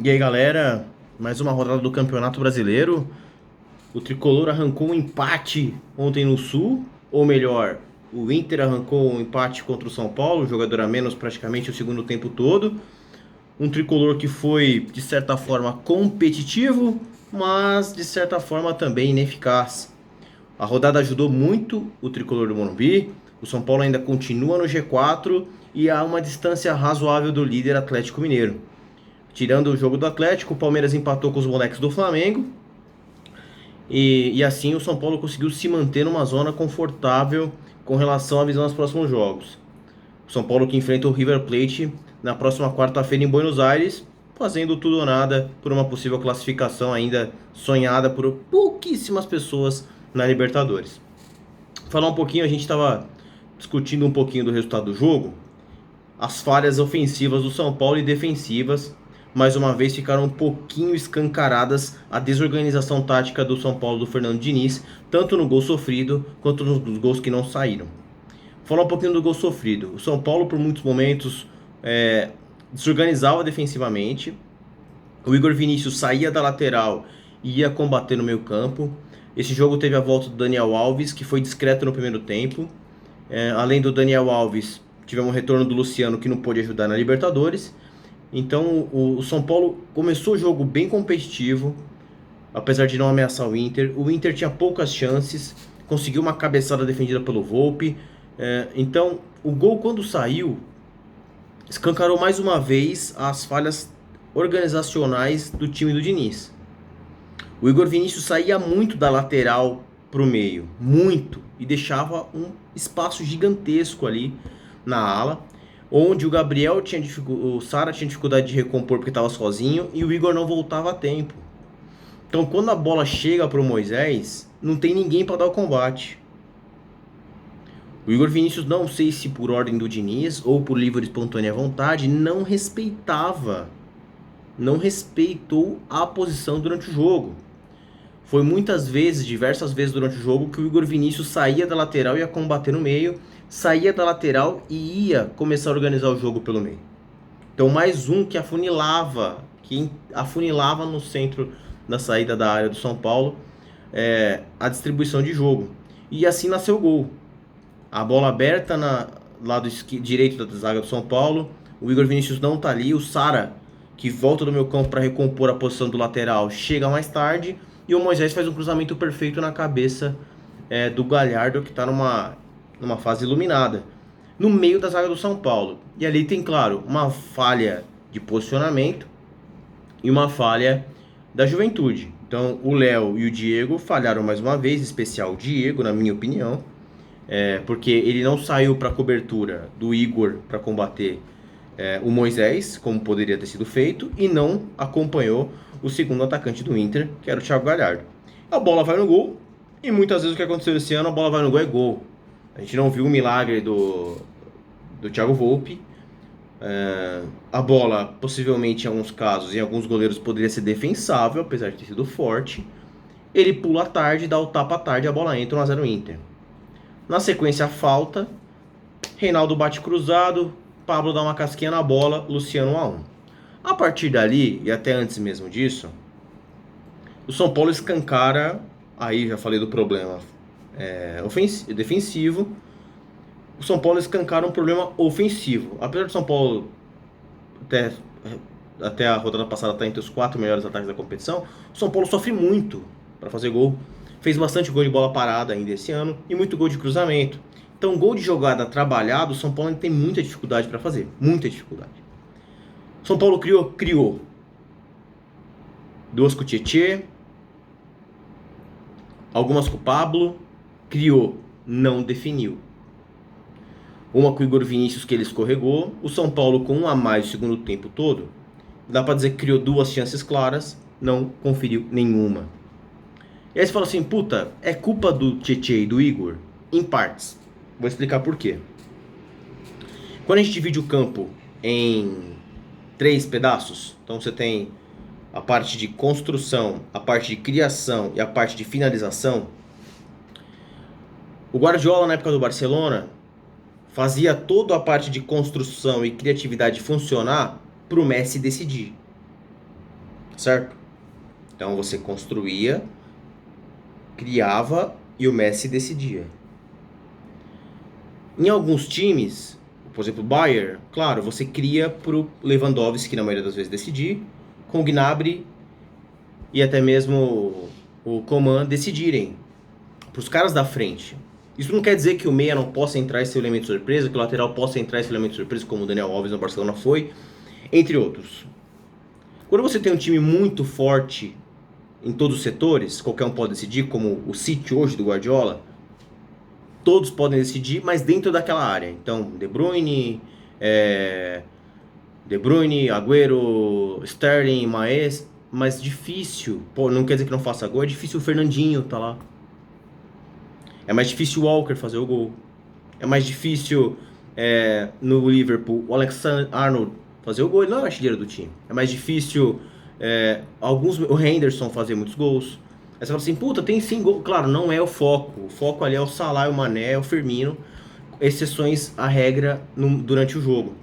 E aí, galera, mais uma rodada do Campeonato Brasileiro. O Tricolor arrancou um empate ontem no Sul, ou melhor, o Inter arrancou um empate contra o São Paulo, jogador a menos praticamente o segundo tempo todo. Um Tricolor que foi, de certa forma, competitivo, mas de certa forma também ineficaz. A rodada ajudou muito o Tricolor do Morumbi. O São Paulo ainda continua no G4 e há uma distância razoável do líder Atlético Mineiro. Tirando o jogo do Atlético, o Palmeiras empatou com os moleques do Flamengo. E assim o São Paulo conseguiu se manter numa zona confortável com relação à visão dos próximos jogos. O São Paulo que enfrenta o River Plate na próxima quarta-feira em Buenos Aires, fazendo tudo ou nada por uma possível classificação ainda sonhada por pouquíssimas pessoas na Libertadores. Falar um pouquinho, a gente estava discutindo um pouquinho do resultado do jogo. As falhas ofensivas do São Paulo e defensivas, mais uma vez, ficaram um pouquinho escancaradas a desorganização tática do São Paulo do Fernando Diniz, tanto no gol sofrido quanto nos gols que não saíram. Falar um pouquinho do gol sofrido. O São Paulo, por muitos momentos, desorganizava defensivamente. O Igor Vinícius saía da lateral e ia combater no meio campo. Esse jogo teve a volta do Daniel Alves, que foi discreto no primeiro tempo. Além do Daniel Alves, tivemos um retorno do Luciano, que não pôde ajudar na Libertadores. Então o São Paulo começou o jogo bem competitivo, apesar de não ameaçar o Inter. O Inter tinha poucas chances, conseguiu uma cabeçada defendida pelo Volpi. Então o gol, quando saiu, escancarou mais uma vez as falhas organizacionais do time do Diniz. O Igor Vinícius saía muito da lateral para o meio, muito, e deixava um espaço gigantesco ali na ala, onde o Gabriel tinha o Sara tinha dificuldade de recompor porque estava sozinho e o Igor não voltava a tempo. Então, quando a bola chega para o Moisés, não tem ninguém para dar o combate. O Igor Vinícius, não sei se por ordem do Diniz ou por livre e espontânea vontade, não respeitou a posição durante o jogo. Foi muitas vezes, diversas vezes durante o jogo, que o Igor Vinícius saía da lateral e ia combater no meio, saía da lateral e ia começar a organizar o jogo pelo meio. Então mais um que afunilava no centro da saída da área do São Paulo a distribuição de jogo. E assim nasceu o gol. A bola aberta na lado direito da zaga do São Paulo, o Igor Vinícius não tá ali, o Sara, que volta do meio campo para recompor a posição do lateral, chega mais tarde, e o Moisés faz um cruzamento perfeito na cabeça do Galhardo, que está numa fase iluminada, no meio da zaga do São Paulo. E ali tem, claro, uma falha de posicionamento e uma falha da Juventude. Então o Léo e o Diego falharam mais uma vez, em especial o Diego, na minha opinião, porque ele não saiu para a cobertura do Igor para combater o Moisés, como poderia ter sido feito, e não acompanhou o segundo atacante do Inter, que era o Thiago Galhardo. A bola vai no gol, e muitas vezes o que aconteceu esse ano, a bola vai no gol é gol. A gente não viu o milagre do Thiago Volpi. A bola, possivelmente em alguns casos, em alguns goleiros, poderia ser defensável, apesar de ter sido forte. Ele pula tarde, dá o tapa tarde, a bola entra, 1 a 0 Inter. Na sequência, a falta. Reinaldo bate cruzado, Pablo dá uma casquinha na bola, Luciano 1 a 1. A partir dali, e até antes mesmo disso, o São Paulo escancara, aí já falei do problema defensivo, o São Paulo escancara um problema ofensivo. Apesar do São Paulo, até a rodada passada, estar entre os 4 melhores ataques da competição, o São Paulo sofre muito para fazer gol. Fez bastante gol de bola parada ainda esse ano e muito gol de cruzamento. Então, gol de jogada trabalhado, o São Paulo tem muita dificuldade para fazer. Muita dificuldade. O São Paulo criou 2 com o Tietê, algumas com o Pablo, criou, não definiu. Uma com o Igor Vinícius, que ele escorregou. O São Paulo com 1 a mais o segundo tempo todo. Dá para dizer que criou 2 chances claras, não conferiu nenhuma. E aí você fala assim, puta, é culpa do Tietê e do Igor? Em partes. Vou explicar por quê. Quando a gente divide o campo em 3 pedaços, então você tem a parte de construção, a parte de criação e a parte de finalização. O Guardiola, na época do Barcelona, fazia toda a parte de construção e criatividade funcionar para o Messi decidir. certo? Então você construía, criava e o Messi decidia. Em alguns times, por exemplo, o Bayern, claro, você cria pro Lewandowski, na maioria das vezes, decidir, com o Gnabry e até mesmo o Coman decidirem, para os caras da frente. Isso não quer dizer que o meia não possa entrar esse elemento surpresa, que o lateral possa entrar esse elemento surpresa, como o Daniel Alves no Barcelona foi, entre outros. Quando você tem um time muito forte em todos os setores, qualquer um pode decidir, como o City hoje do Guardiola, todos podem decidir, mas dentro daquela área. Então, De Bruyne, Agüero, Sterling, Maes, mas difícil, pô, não quer dizer que não faça gol, é difícil o Fernandinho tá lá. É mais difícil o Walker fazer o gol. É mais difícil no Liverpool o Alexander-Arnold fazer o gol, ele não é o artilheiro do time. É mais difícil o Henderson fazer muitos gols. Aí você fala assim, puta, tem 5 gols. Claro, não é o foco. O foco ali é o Salah, o Mané, o Firmino. Exceções à regra durante o jogo.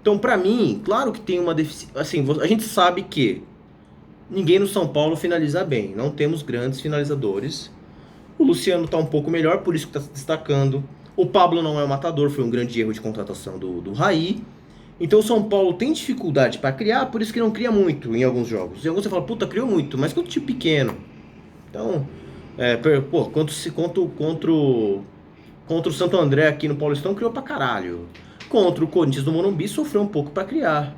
Então, pra mim, claro que tem uma deficiência. Assim, a gente sabe que ninguém no São Paulo finaliza bem. Não temos grandes finalizadores. O Luciano tá um pouco melhor, por isso que tá se destacando. O Pablo não é o matador, foi um grande erro de contratação do Raí. Então o São Paulo tem dificuldade para criar, por isso que não cria muito em alguns jogos. Em alguns você fala, puta, criou muito, mas contra o time pequeno. Então, contra o Santo André aqui no Paulistão criou pra caralho. Contra o Corinthians no Morumbi sofreu um pouco para criar.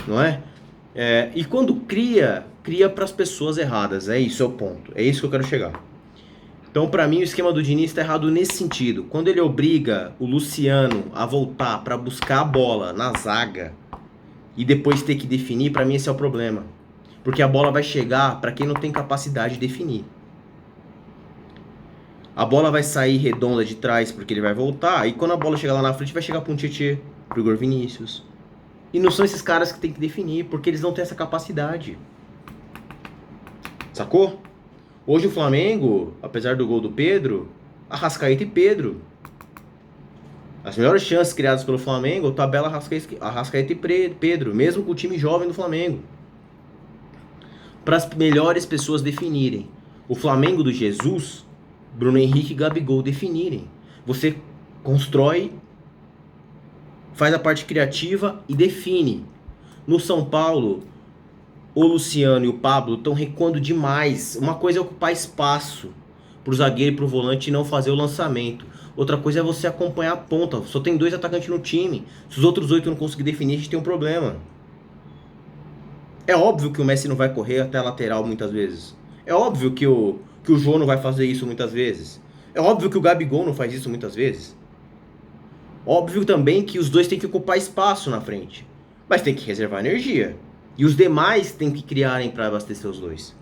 Não é? E quando cria para as pessoas erradas. É isso, é o ponto. É isso que eu quero chegar. Então, para mim, o esquema do Diniz está errado nesse sentido. Quando ele obriga o Luciano a voltar para buscar a bola na zaga e depois ter que definir, para mim esse é o problema. Porque a bola vai chegar para quem não tem capacidade de definir. A bola vai sair redonda de trás porque ele vai voltar, e quando a bola chegar lá na frente vai chegar para um Tietê, pro Igor Vinícius. E não são esses caras que tem que definir, porque eles não têm essa capacidade. Sacou? Hoje o Flamengo, apesar do gol do Pedro, Arrascaeta e Pedro. As melhores chances criadas pelo Flamengo, tabela Arrascaeta e Pedro, mesmo com o time jovem do Flamengo. Para as melhores pessoas definirem. O Flamengo do Jesus, Bruno Henrique e Gabigol definirem. Você constrói, faz a parte criativa e define. No São Paulo, o Luciano e o Pablo estão recuando demais. Uma coisa é ocupar espaço pro zagueiro e pro volante e não fazer o lançamento. Outra coisa é você acompanhar a ponta. Só tem 2 atacantes no time. Se os outros 8 não conseguirem definir, a gente tem um problema. É óbvio que o Messi não vai correr até a lateral muitas vezes. É óbvio que o João não vai fazer isso muitas vezes. É óbvio que o Gabigol não faz isso muitas vezes. Óbvio também que os dois têm que ocupar espaço na frente. Mas tem que reservar energia. E os demais têm que criarem para abastecer os dois.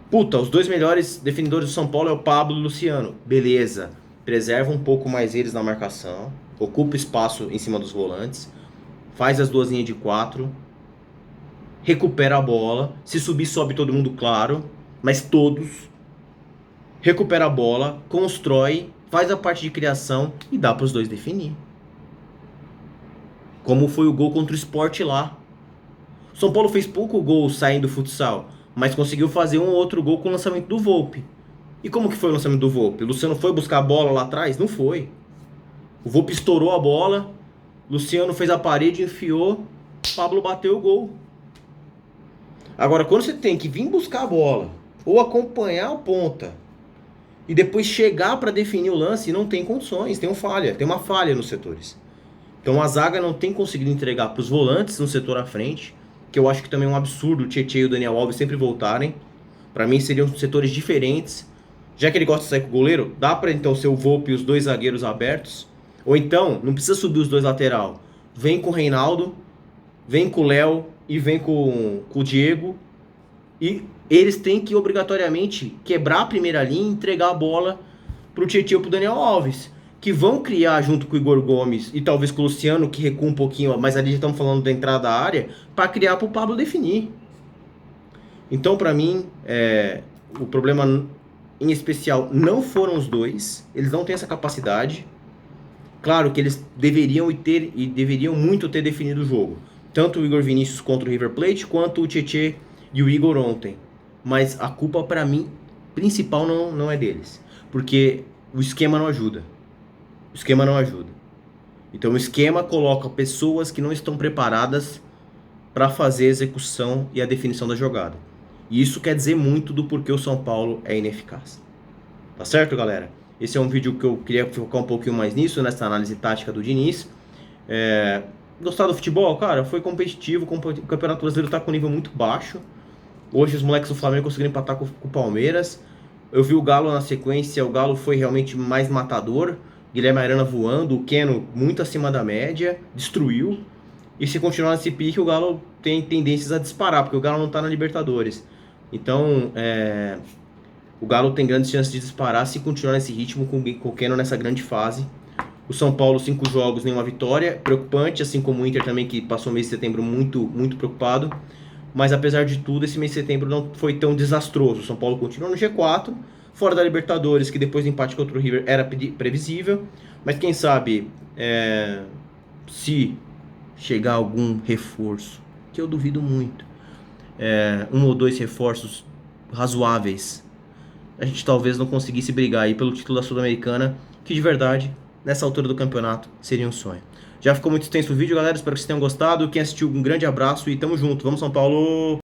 Puta, os 2 melhores definidores do São Paulo é o Pablo e o Luciano. Beleza. Preserva um pouco mais eles na marcação. Ocupa espaço em cima dos volantes. Faz as 2 linhas de 4. Recupera a bola. Se subir, sobe todo mundo, claro. Mas todos. Recupera a bola. Constrói. Faz a parte de criação. E dá para os dois definir. Como foi o gol contra o Sport lá. São Paulo fez pouco gol saindo do futsal, mas conseguiu fazer um ou outro gol com o lançamento do Volpi. E como que foi o lançamento do Volpi? O Luciano foi buscar a bola lá atrás? Não foi. O Volpi estourou a bola, Luciano fez a parede, enfiou, Pablo bateu o gol. Agora, quando você tem que vir buscar a bola, ou acompanhar a ponta, e depois chegar para definir o lance, não tem condições, tem uma falha nos setores. Então a zaga não tem conseguido entregar para os volantes no setor à frente, que eu acho que também é um absurdo o Tietê e o Daniel Alves sempre voltarem. Para mim seriam setores diferentes. Já que ele gosta de sair com o goleiro, dá para então ser o Volpi e os 2 zagueiros abertos. Ou então, não precisa subir os 2 lateral. Vem com o Reinaldo, vem com o Léo e vem com o Diego. E eles têm que obrigatoriamente quebrar a primeira linha e entregar a bola pro Tietê ou pro Daniel Alves, que vão criar junto com o Igor Gomes e talvez com o Luciano, que recua um pouquinho, mas ali já estamos falando da entrada da área, para criar para o Pablo definir. Então, para mim, o problema em especial não foram os 2, eles não têm essa capacidade. Claro que eles deveriam muito ter definido o jogo, Tanto o Igor Vinícius contra o River Plate, quanto o Tietê e o Igor ontem. Mas a culpa, para mim, principal não é deles. Porque o esquema não ajuda. O esquema não ajuda. Então o esquema coloca pessoas que não estão preparadas para fazer a execução e a definição da jogada. E isso quer dizer muito do porquê o São Paulo é ineficaz. Tá certo, galera? Esse é um vídeo que eu queria focar um pouquinho mais nisso, nessa análise tática do Diniz. Gostar do futebol? Cara, foi competitivo. O Campeonato Brasileiro tá com um nível muito baixo. Hoje os moleques do Flamengo conseguiram empatar com o Palmeiras. Eu vi o Galo na sequência, o Galo foi realmente mais matador. Guilherme Arana voando, o Keno muito acima da média, destruiu. E se continuar nesse pique, o Galo tem tendências a disparar, porque o Galo não tá na Libertadores. Então, o Galo tem grandes chances de disparar se continuar nesse ritmo com o Keno nessa grande fase. O São Paulo, 5 jogos, nenhuma vitória. Preocupante, assim como o Inter também, que passou o mês de setembro muito, muito preocupado. Mas apesar de tudo, esse mês de setembro não foi tão desastroso. O São Paulo continua no G4, fora da Libertadores, que depois do empate contra o River era previsível. Mas quem sabe, se chegar algum reforço, que eu duvido muito, um ou dois reforços razoáveis, a gente talvez não conseguisse brigar aí pelo título da Sul-Americana, que de verdade, nessa altura do campeonato, seria um sonho. Já ficou muito extenso o vídeo, galera. Espero que vocês tenham gostado. Quem assistiu, um grande abraço e tamo junto. Vamos, São Paulo!